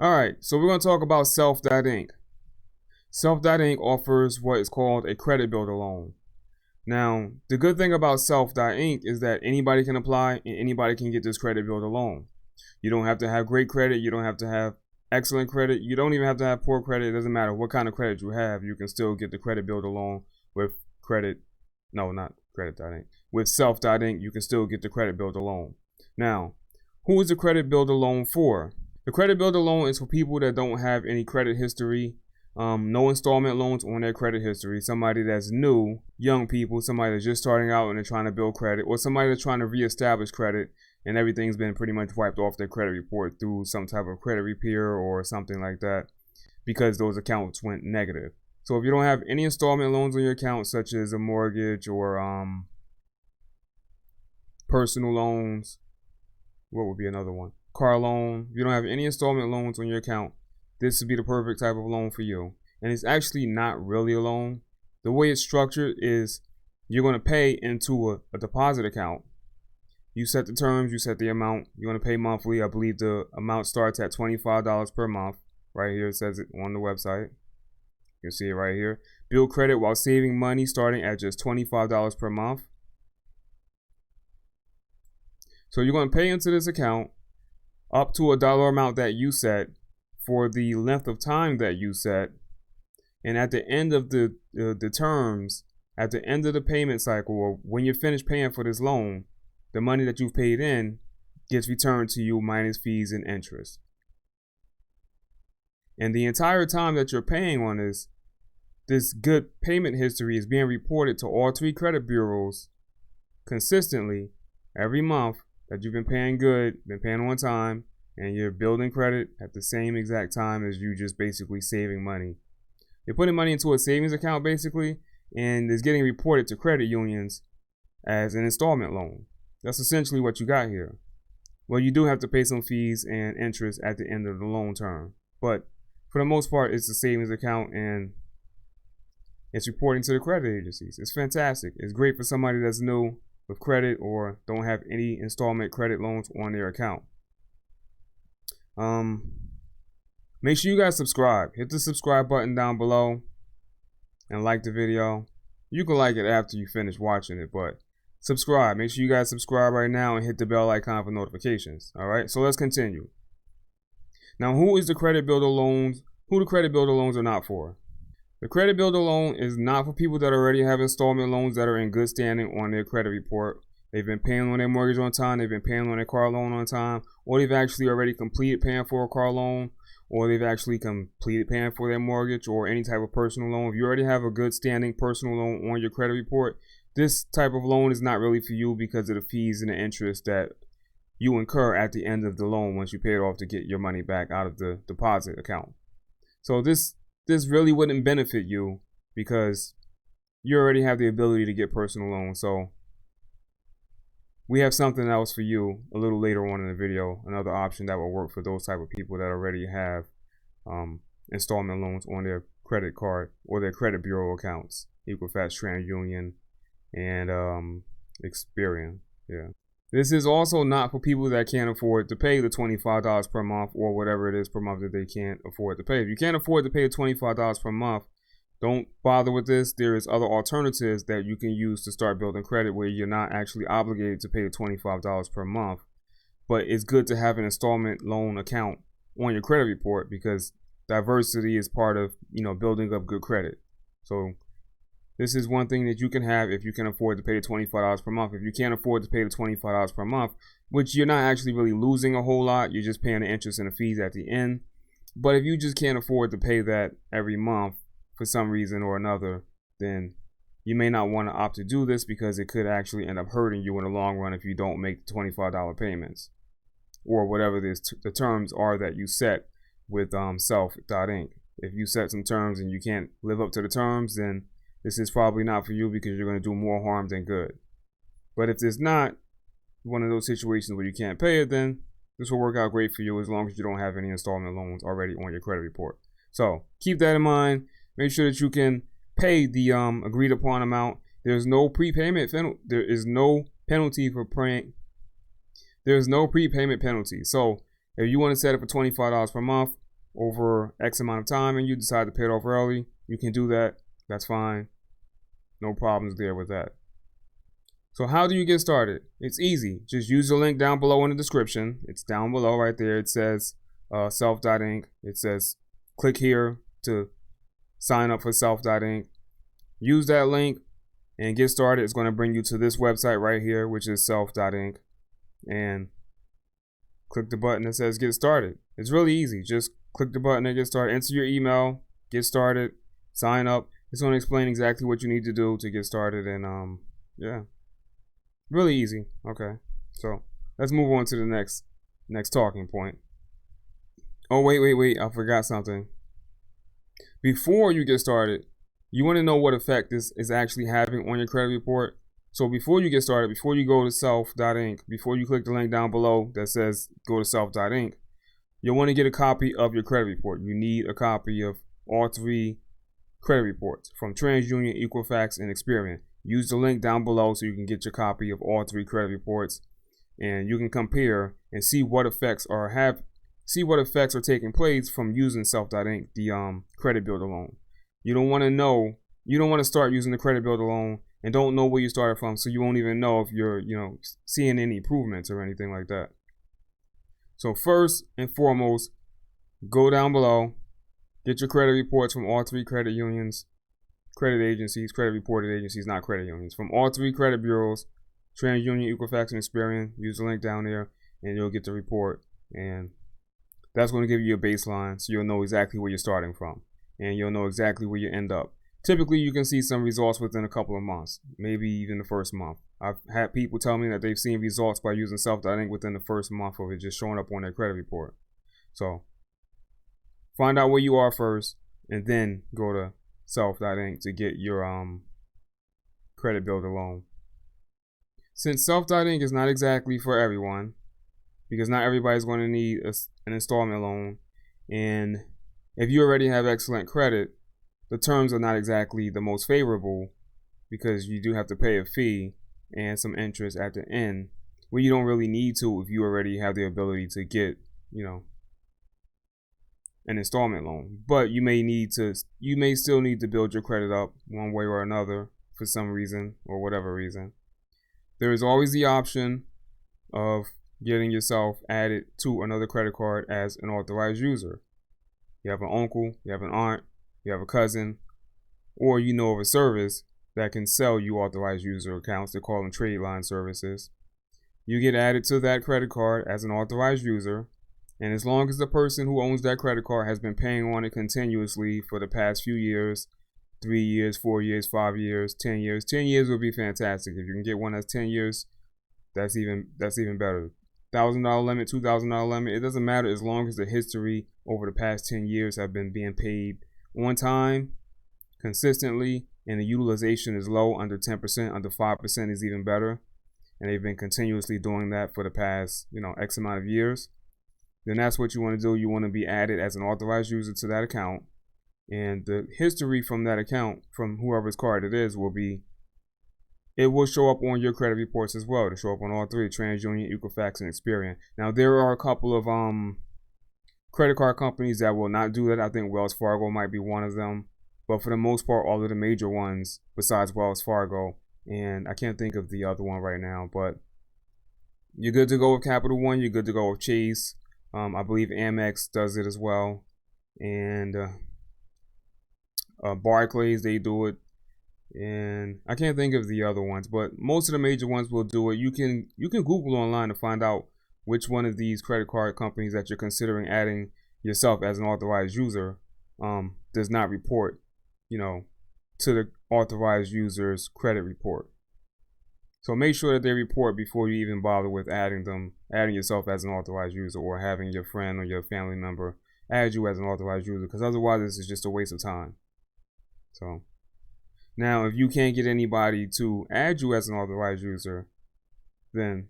All right, so we're going to talk about Self.Inc. Self.Inc offers what is called a credit builder loan. Now, the good thing about Self.Inc is that anybody can apply and anybody can get this credit builder loan. You don't have to have great credit. You don't have to have excellent credit. You don't even have to have poor credit. It doesn't matter what kind of credit you have. You can still get the credit builder loan with not Credit.Inc. With Self.Inc, you can still get the credit builder loan. Now, who is the credit builder loan for? The credit builder loan is for people that don't have any credit history, no installment loans on their credit history, somebody that's new, young people, somebody that's just starting out and they're trying to build credit, or somebody that's trying to reestablish credit and everything's been pretty much wiped off their credit report through some type of credit repair or something like that because those accounts went negative. So if you don't have any installment loans on your account, such as a mortgage or personal loans, what would be another one? Car loan. If you don't have any installment loans on your account, this would be the perfect type of loan for you. And it's actually not really a loan. The way it's structured is you're going to pay into a deposit account. You set the terms, you set the amount. You're going to pay monthly. I believe the amount starts at $25 per month. Right here it says it on the website. You can see it right here. Build credit while saving money starting at just $25 per month. So you're going to pay into this account up to a dollar amount that you set for the length of time that you set. And at the end of the terms, at the end of the payment cycle, or when you're finished paying for this loan, the money that you've paid in gets returned to you minus fees and interest. And the entire time that you're paying on this good payment history is being reported to all 3 credit bureaus consistently every month that you've been paying good, been paying on time, and you're building credit at the same exact time as you just basically saving money. You're putting money into a savings account basically, and it's getting reported to credit unions as an installment loan. That's essentially what you got here. Well, you do have to pay some fees and interest at the end of the loan term, but for the most part, it's a savings account and it's reporting to the credit agencies. It's fantastic. It's great for somebody that's new with credit or don't have any installment credit loans on their account. Make sure you guys subscribe. Hit the subscribe button down below and like the video. You can like it after you finish watching it, but subscribe. Make sure you guys subscribe right now and hit the bell icon for notifications. All right, so let's continue. Now, who the credit builder loans are not for? The credit builder loan is not for people that already have installment loans that are in good standing on their credit report. They've been paying on their mortgage on time, they've been paying on their car loan on time, or they've actually already completed paying for a car loan, or they've actually completed paying for their mortgage or any type of personal loan. If you already have a good standing personal loan on your credit report, this type of loan is not really for you because of the fees and the interest that you incur at the end of the loan once you pay it off to get your money back out of the deposit account. So this really wouldn't benefit you because you already have the ability to get personal loans. So we have something else for you a little later on in the video, another option that will work for those type of people that already have installment loans on their credit card or their credit bureau accounts, Equifax, TransUnion, and Experian. Yeah. This is also not for people that can't afford to pay the $25 per month or whatever it is per month that they can't afford to pay. If you can't afford to pay the $25 per month, don't bother with this. There is other alternatives that you can use to start building credit where you're not actually obligated to pay the $25 per month. But it's good to have an installment loan account on your credit report because diversity is part of, building up good credit. So this is one thing that you can have if you can afford to pay the $25 per month. If you can't afford to pay the $25 per month, which you're not actually really losing a whole lot, you're just paying the interest and the fees at the end. But if you just can't afford to pay that every month for some reason or another, then you may not want to opt to do this because it could actually end up hurting you in the long run if you don't make the $25 payments or whatever the terms are that you set with Self.Inc. If you set some terms and you can't live up to the terms, then this is probably not for you because you're going to do more harm than good. But if it's not one of those situations where you can't pay it, then this will work out great for you as long as you don't have any installment loans already on your credit report. So keep that in mind. Make sure that you can pay the agreed upon amount. There's no prepayment. There is no penalty for paying. There's no prepayment penalty. So if you want to set it for $25 per month, over X amount of time and you decide to pay it off early, you can do that. That's fine. No problems there with that. So how do you get started? It's easy. Just use the link down below in the description. It's down below right there. It says self.inc. It says click here to sign up for self.inc. Use that link and get started. It's going to bring you to this website right here, which is self.inc. And click the button that says get started. It's really easy. Just click the button and get started. Enter your email, get started, sign up. It's going to explain exactly what you need to do to get started. And yeah, really easy. Okay, so let's move on to the next talking point. Oh, wait. I forgot something. Before you get started, you want to know what effect this is actually having on your credit report. So before you get started, before you go to self.inc, before you click the link down below that says go to self.inc, you'll want to get a copy of your credit report. You need a copy of all 3 credit reports from TransUnion, Equifax, and Experian. Use the link down below so you can get your copy of all 3 credit reports, and you can compare and see what effects are taking place from using self.inc, the credit builder loan. You don't want to start using the credit builder loan and don't know where you started from, so you won't even know if you're, seeing any improvements or anything like that. So first and foremost, go down below, get your credit reports from all 3 credit unions, credit agencies, credit reported agencies, not credit unions, from all 3 credit bureaus, TransUnion, Equifax, and Experian. Use the link down there and you'll get the report, and that's going to give you a baseline so you'll know exactly where you're starting from and you'll know exactly where you end up. Typically, you can see some results within a couple of months, maybe even the first month. I've had people tell me that they've seen results by using self.inc within the first month of it just showing up on their credit report. So find out where you are first and then go to self.inc to get your credit builder loan. Since self.inc is not exactly for everyone, because not everybody's going to need an installment loan, and if you already have excellent credit, the terms are not exactly the most favorable because you do have to pay a fee and some interest at the end, where you don't really need to if you already have the ability to get, an installment loan. But you may still need to build your credit up one way or another for some reason or whatever reason. There is always the option of getting yourself added to another credit card as an authorized user. You have an uncle, you have an aunt, you have a cousin, or you know of a service that can sell you authorized user accounts. They call them trade line services. You get added to that credit card as an authorized user, and as long as the person who owns that credit card has been paying on it continuously for the past few years, 3 years, 4 years, 5 years, 10 years. 10 years would be fantastic. If you can get one that's 10 years, that's even better. $1,000 limit, $2,000 limit, it doesn't matter as long as the history over the past 10 years have been being paid on time, consistently, and the utilization is low, under 10%, under 5% is even better, and they've been continuously doing that for the past, X amount of years. Then that's what you want to do. You want to be added as an authorized user to that account, and the history from that account, from whoever's card it is, will show up on your credit reports as well. It'll show up on all 3, TransUnion, Equifax, and Experian. Now, there are a couple of credit card companies that will not do that. I think Wells Fargo might be one of them. But for the most part, all of the major ones, besides Wells Fargo, and I can't think of the other one right now, but you're good to go with Capital One. You're good to go with Chase. I believe Amex does it as well. And Barclays, they do it. And I can't think of the other ones, but most of the major ones will do it. You can Google online to find out which one of these credit card companies that you're considering adding yourself as an authorized user does not report, to the authorized user's credit report. So make sure that they report before you even bother with adding yourself as an authorized user, or having your friend or your family member add you as an authorized user, because otherwise this is just a waste of time. So now, if you can't get anybody to add you as an authorized user, then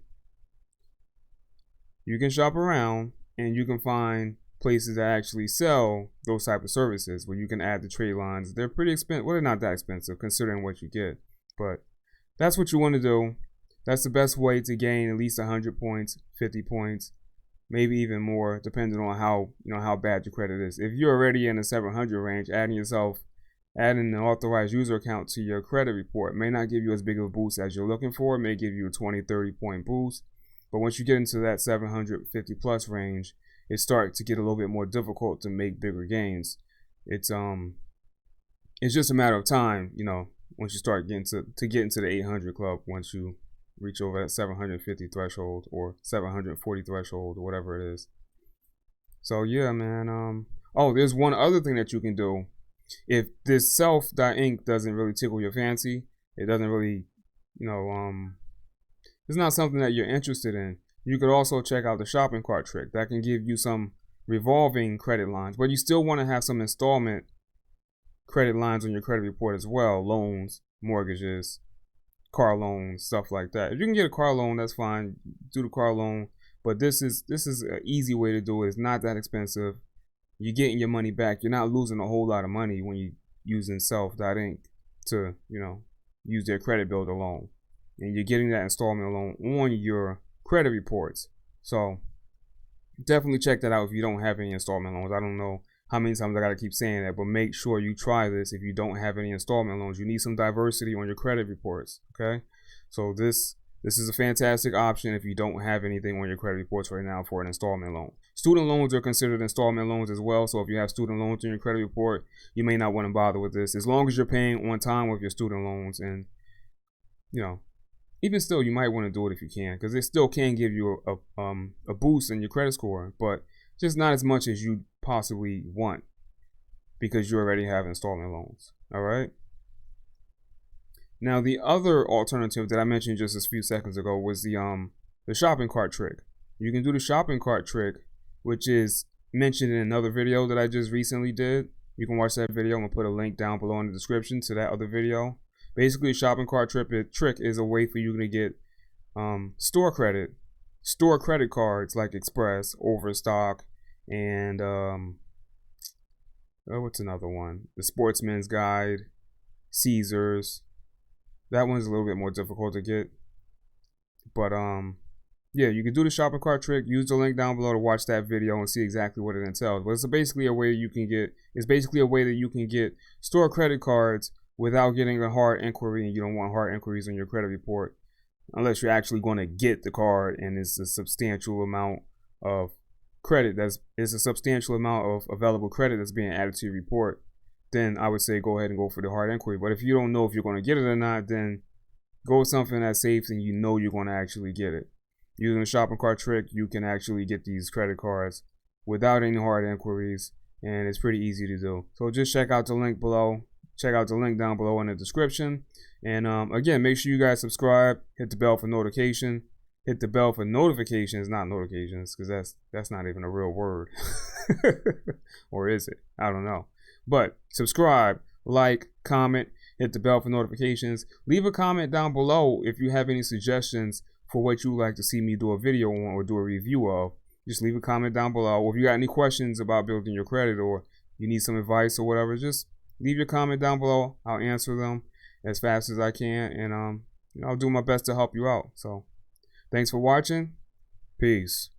you can shop around and you can find places that actually sell those type of services where you can add the trade lines. They're pretty expensive. Well, they're not that expensive considering what you get, but that's what you want to do. That's the best way to gain at least 100 points, 50 points, maybe even more, depending on how bad your credit is. If you're already in the 700 range, adding an authorized user account to your credit report may not give you as big of a boost as you're looking for. It may give you a 20-30 point boost, but once you get into that 750 plus range, it starts to get a little bit more difficult to make bigger gains. It's just a matter of time, once you start getting to get into the 800 club, once you reach over that 750 threshold or 740 threshold or whatever it is. So yeah, man. Oh, there's one other thing that you can do. If this self.inc doesn't really tickle your fancy, it doesn't really, it's not something that you're interested in, you could also check out the shopping cart trick. That can give you some revolving credit lines, but you still want to have some installment credit lines on your credit report as well. Loans, mortgages, car loans, stuff like that. If you can get a car loan, that's fine. Do the car loan, but this is an easy way to do it. It's not that expensive. You're getting your money back. You're not losing a whole lot of money when you're using self.inc to, use their credit builder loan. And you're getting that installment loan on your credit reports. So definitely check that out if you don't have any installment loans. I don't know how many times I gotta keep saying that, but make sure you try this if you don't have any installment loans. You need some diversity on your credit reports, okay? So this is a fantastic option if you don't have anything on your credit reports right now for an installment loan. Student loans are considered installment loans as well, so if you have student loans in your credit report, you may not want to bother with this, as long as you're paying on time with your student loans. And even still, you might want to do it if you can, because it still can give you a boost in your credit score, but just not as much as you possibly want because you already have installment loans. All right. Now, the other alternative that I mentioned just a few seconds ago was the shopping cart trick. You can do the shopping cart trick, which is mentioned in another video that I just recently did. You can watch that video. I'm gonna put a link down below in the description to that other video. Basically, a shopping cart trick is a way for you to get store credit cards like Express, Overstock, and what's another one? The Sportsman's Guide, Caesars. That one's a little bit more difficult to get, but yeah, you can do the shopping cart trick. Use the link down below to watch that video and see exactly what it entails. But it's basically a way that you can get store credit cards without getting a hard inquiry, and you don't want hard inquiries on your credit report unless you're actually going to get the card and it's a substantial amount of credit a substantial amount of available credit that's being added to your report. Then I would say go ahead and go for the hard inquiry. But if you don't know if you're going to get it or not, then go with something that's safe and you're going to actually get it. Using the shopping cart trick, you can actually get these credit cards without any hard inquiries, and it's pretty easy to do. So just check out the link below. Check out the link down below in the description. And again, make sure you guys subscribe, hit the bell for notification. Hit the bell for notifications, not notifications, because that's not even a real word. Or is it? I don't know. But subscribe, like, comment, hit the bell for notifications. Leave a comment down below if you have any suggestions for what you would like to see me do a video on or do a review of. Just leave a comment down below. Or if you got any questions about building your credit or you need some advice or whatever, just leave your comment down below. I'll answer them as fast as I can, and I'll do my best to help you out. So thanks for watching. Peace.